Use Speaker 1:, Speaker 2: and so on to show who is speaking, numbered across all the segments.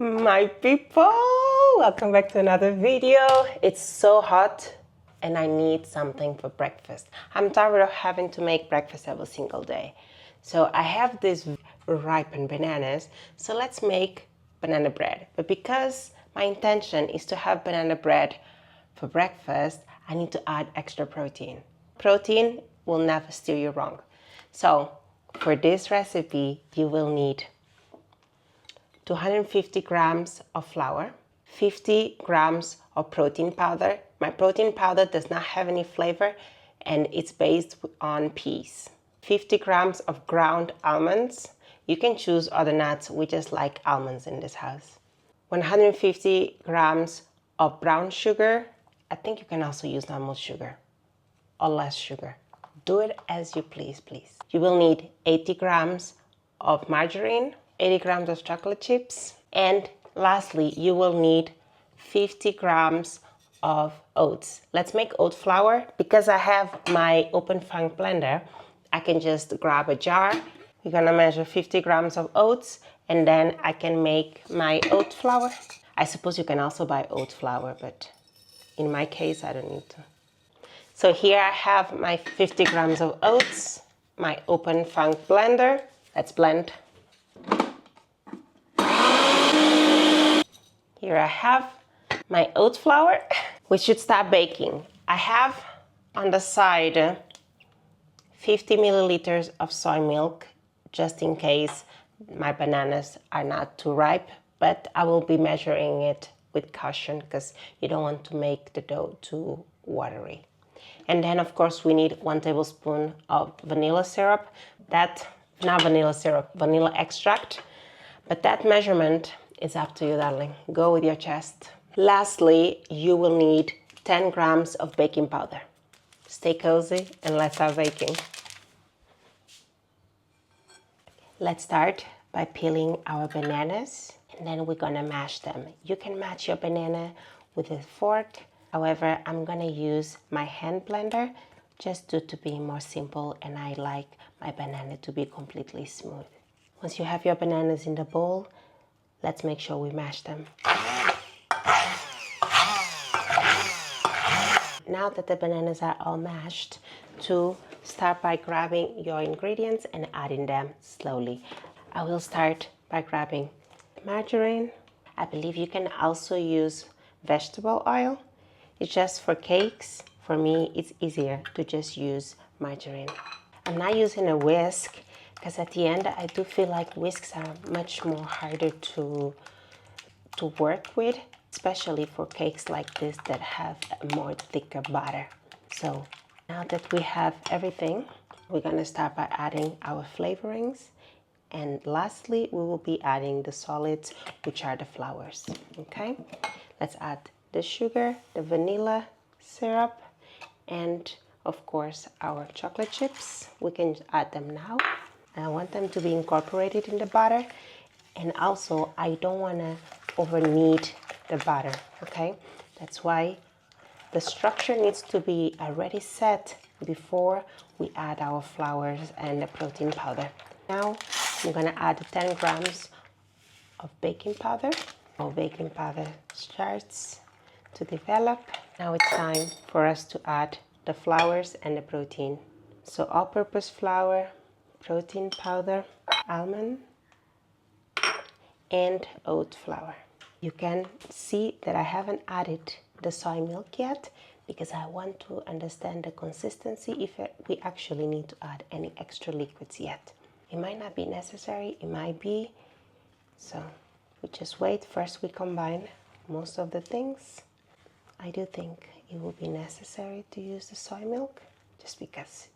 Speaker 1: My people, welcome back to another video. It's so hot and I need something for breakfast. I'm tired of having to make breakfast every single day. So I have these ripened bananas, so let's make banana bread. But because my intention is to have banana bread for breakfast, I need to add extra protein. Protein will never steer you wrong. So for this recipe, you will need 250 grams of flour, 50 grams of protein powder. My protein powder does not have any flavor and it's based on peas. 50 grams of ground almonds. You can choose other nuts, we just like almonds in this house. 150 grams of brown sugar. I think you can also use normal sugar or less sugar. Do it as you please. You will need 80 grams of margarine, 80 grams of chocolate chips, and lastly, you will need 50 grams of oats. Let's make oat flour. Because I have my open funk blender, I can just grab a jar. We're gonna measure 50 grams of oats, and then I can make my oat flour. I suppose you can also buy oat flour, but in my case, I don't need to. So here I have my 50 grams of oats, my open funk blender. Let's blend. Here I have my oat flour. We should start baking. I have on the side 50 milliliters of soy milk, just in case my bananas are not too ripe, but I will be measuring it with caution because you don't want to make the dough too watery. And then of course we need 1 tablespoon of vanilla syrup. Not vanilla syrup, vanilla extract, but that measurement is up to you, darling. Go with your chest. Lastly, you will need 10 grams of baking powder. Stay cozy and let's start baking. Let's start by peeling our bananas and then we're gonna mash them. You can mash your banana with a fork. However, I'm gonna use my hand blender just to be more simple, and I like my banana to be completely smooth. Once you have your bananas in the bowl, let's make sure we mash them. Now that the bananas are all mashed, to start by grabbing your ingredients and adding them slowly. I will start by grabbing margarine. I believe you can also use vegetable oil. It's just for cakes. For me, it's easier to just use margarine. I'm not using a whisk because at the end, I do feel like whisks are much more harder to work with, especially for cakes like this that have a more thicker batter. So now that we have everything, we're gonna start by adding our flavorings. And lastly, we will be adding the solids, which are the flours, okay? Let's add the sugar, the vanilla syrup, and of course our chocolate chips. We can add them now. I want them to be incorporated in the batter, and also I don't want to over knead the batter, okay? That's why the structure needs to be already set before we add our flours and the protein powder. Now I'm gonna add 10 grams of baking powder. Our baking powder starts to develop. Now it's time for us to add the flours and the protein. So all-purpose flour, protein powder, almond, and oat flour. You can see that I haven't added the soy milk yet because I want to understand the consistency if we actually need to add any extra liquids yet. It might not be necessary, it might be. So we just wait. First we combine most of the things. I do think it will be necessary to use the soy milk just because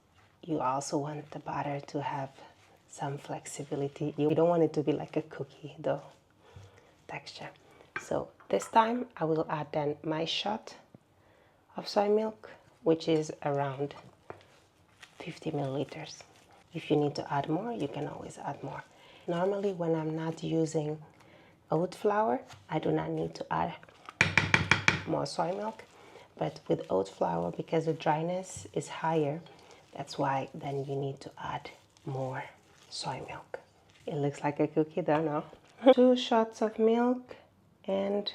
Speaker 1: you also want the batter to have some flexibility. You don't want it to be like a cookie dough texture. So this time I will add then my shot of soy milk, which is around 50 milliliters. If you need to add more, you can always add more. Normally when I'm not using oat flour, I do not need to add more soy milk, but with oat flour, because the dryness is higher, that's why then you need to add more soy milk. It looks like a cookie dough, no? 2 shots of milk and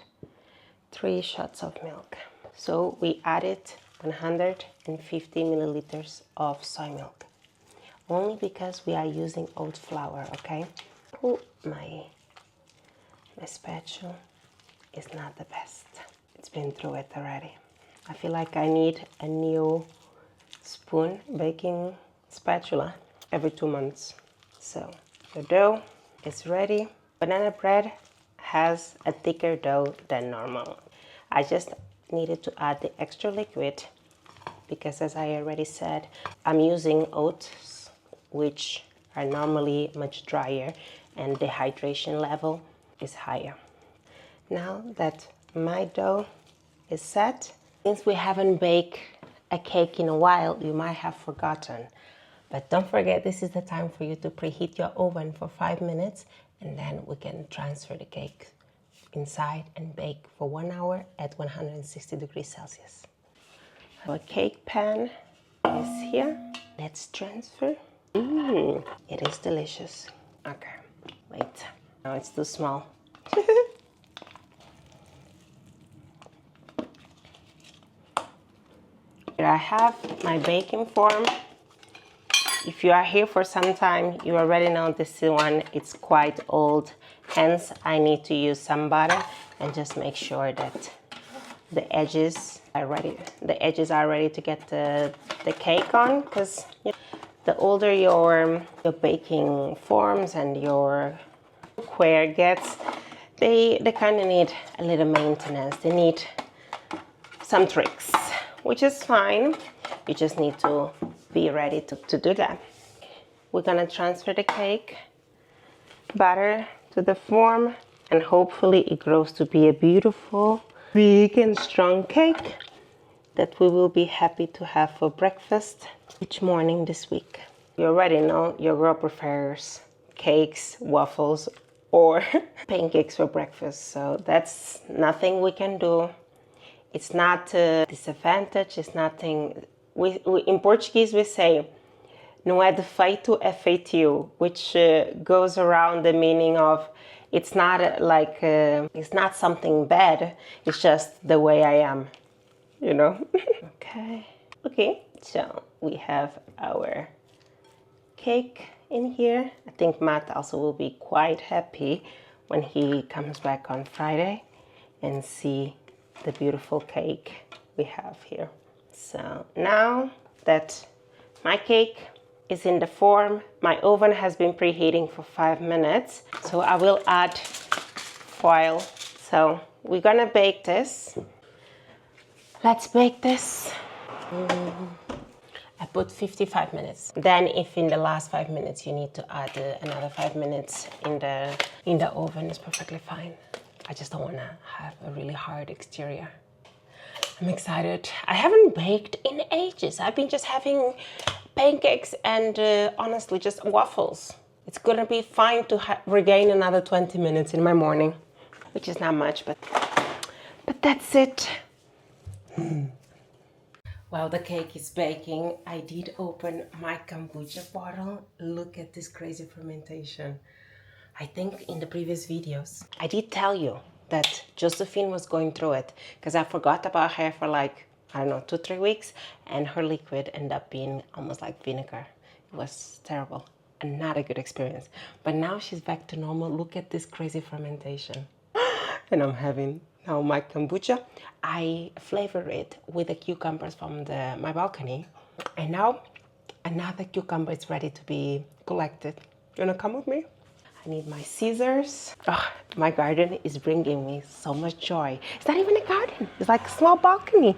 Speaker 1: 3 shots of milk. So we added 150 milliliters of soy milk, only because we are using oat flour, okay? Oh, my spatula is not the best. It's been through it already. I feel like I need a new spoon baking spatula every 2 months. So the dough is ready. Banana bread has a thicker dough than normal. I just needed to add the extra liquid because, as I already said, I'm using oats, which are normally much drier, and the hydration level is higher. Now that my dough is set, since we haven't baked a cake in a while, you might have forgotten. But don't forget, this is the time for you to preheat your oven for 5 minutes, and then we can transfer the cake inside and bake for 1 hour at 160 degrees Celsius. Our cake pan is here. Let's transfer. It is delicious. Okay, wait. No, it's too small. Here I have my baking form. If you are here for some time, you already know this one. It's quite old, hence I need to use some butter and just make sure that the edges are ready. The edges are ready to get the cake on, because the older your baking forms and your cookware gets, they kind of need a little maintenance. They need some tricks, which is fine. You just need to be ready to do that. We're gonna transfer the cake batter to the form, and hopefully it grows to be a beautiful, big and strong cake that we will be happy to have for breakfast each morning this week. You already know your girl prefers cakes, waffles, or pancakes for breakfast, so that's nothing we can do. It's not a disadvantage, it's nothing. We in Portuguese we say, não é defeito, é feitio, which goes around the meaning of it's not like, it's not something bad, it's just the way I am, you know? Okay, so we have our cake in here. I think Matt also will be quite happy when he comes back on Friday and see the beautiful cake we have here. So now that my cake is in the form, my oven has been preheating for 5 minutes, so I will add foil. So we're gonna bake this. Let's bake this. I put 55 minutes. Then if in the last 5 minutes you need to add another 5 minutes in the oven, it's perfectly fine. I just don't wanna have a really hard exterior. I'm excited. I haven't baked in ages. I've been just having pancakes and honestly just waffles. It's gonna be fine to regain another 20 minutes in my morning, which is not much, but that's it. While the cake is baking, I did open my kombucha bottle. Look at this crazy fermentation. I think in the previous videos, I did tell you that Josephine was going through it, because I forgot about her for like, I don't know, 2-3 weeks, and her liquid ended up being almost like vinegar. It was terrible and not a good experience. But now she's back to normal. Look at this crazy fermentation. And I'm having now my kombucha. I flavor it with the cucumbers from my balcony. And now another cucumber is ready to be collected. You wanna come with me? I need my scissors. Oh, my garden is bringing me so much joy. It's not even a garden. It's like a small balcony.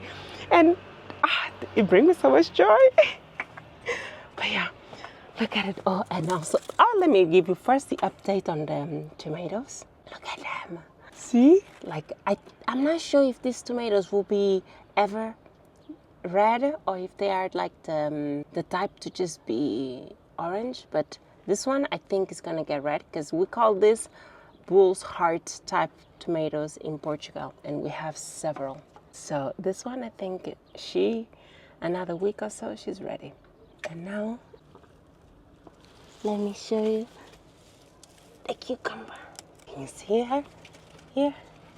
Speaker 1: And it brings me so much joy. But yeah, look at it all. And also, let me give you first the update on the tomatoes. Look at them. See? Like, I'm not sure if these tomatoes will be ever red or if they are like the type to just be orange, but this one I think is gonna get red, because we call this bull's heart type tomatoes in Portugal, and we have several. So this one, I think another week or so, she's ready. And now, let me show you the cucumber. Can you see her? Here,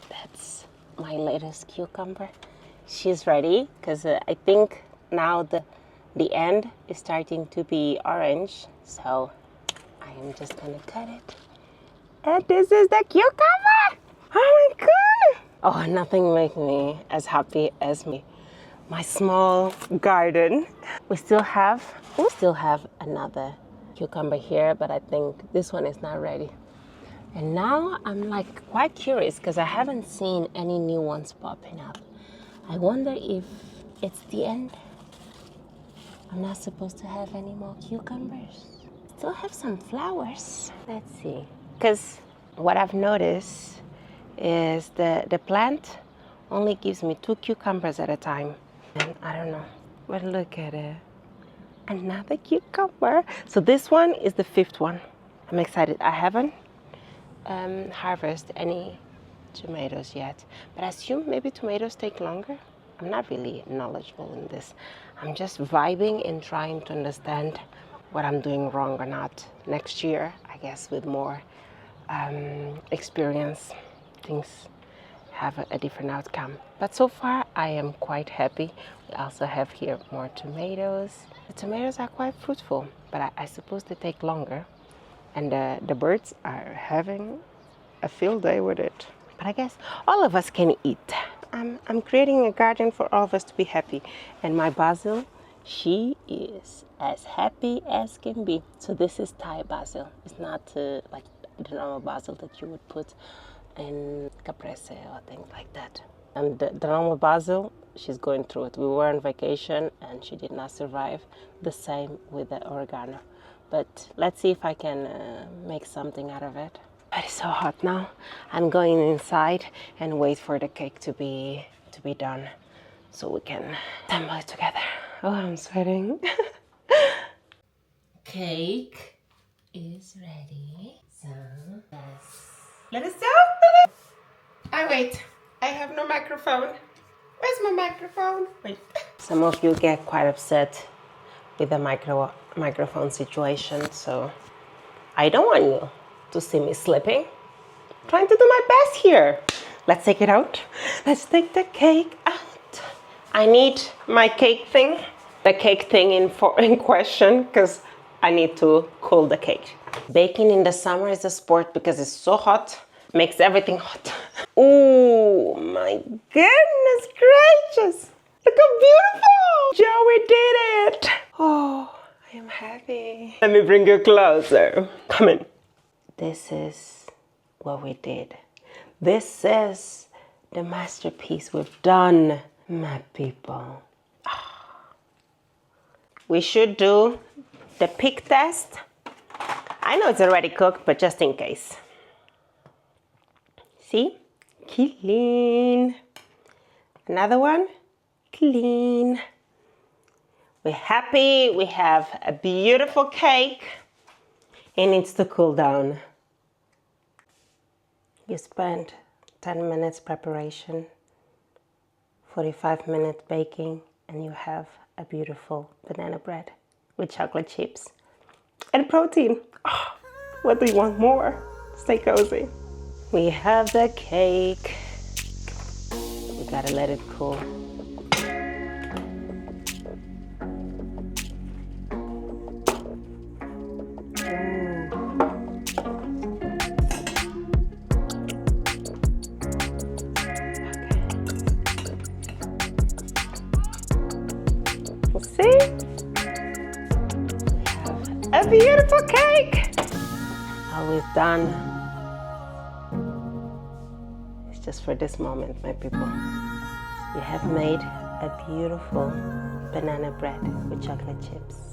Speaker 1: that's my latest cucumber. She's ready because I think now the end is starting to be orange. So I am just gonna cut it. And this is the cucumber! Oh my god! Oh, nothing makes me as happy as my small garden. We still have another cucumber here, but I think this one is not ready. And now I'm like quite curious because I haven't seen any new ones popping up. I wonder if it's the end. I'm not supposed to have any more cucumbers. Still have some flowers. Let's see. Because what I've noticed is the plant only gives me 2 cucumbers at a time. And I don't know, but look at it. Another cucumber. So this one is the 5th one. I'm excited. I haven't harvest any tomatoes yet, but I assume maybe tomatoes take longer. I'm not really knowledgeable in this. I'm just vibing and trying to understand what I'm doing wrong or not. Next year, I guess, with more experience, things have a different outcome. But so far, I am quite happy. We also have here more tomatoes. The tomatoes are quite fruitful, but I suppose they take longer. And the birds are having a field day with it. But I guess all of us can eat. I'm creating a garden for all of us to be happy. And my basil, she is as happy as can be. So this is Thai basil. It's not like the normal basil that you would put in caprese or things like that. And the normal basil, she's going through it. We were on vacation and she did not survive. The same with the oregano. But let's see if I can make something out of it. But it's so hot now. I'm going inside and wait for the cake to be done so we can assemble it together. Oh, I'm sweating. Cake is ready. So let us go. Wait. I have no microphone. Where's my microphone? Wait. Some of you get quite upset with the microphone situation, so I don't want you to see me slipping. I'm trying to do my best here. Let's take it out. Let's take the cake out. I need my cake thing, the cake thing in question, because I need to cool the cake. Baking in the summer is a sport because it's so hot, makes everything hot. Oh my goodness gracious. Look how beautiful! Joey did it! Oh, I am happy. Let me bring you closer. Come in. This is what we did. This is the masterpiece we've done, my people. We should do the pick test. I know it's already cooked, but just in case. See? Clean. Another one. Clean. We're happy. We have a beautiful cake. It needs to cool down. You spent 10 minutes preparation, 45 minutes baking, and you have a beautiful banana bread with chocolate chips and protein. Oh, what do you want more? Stay cozy. We have the cake. We gotta let it cool. See? We have a beautiful cake. Always done. It's just for this moment, my people. You have made a beautiful banana bread with chocolate chips.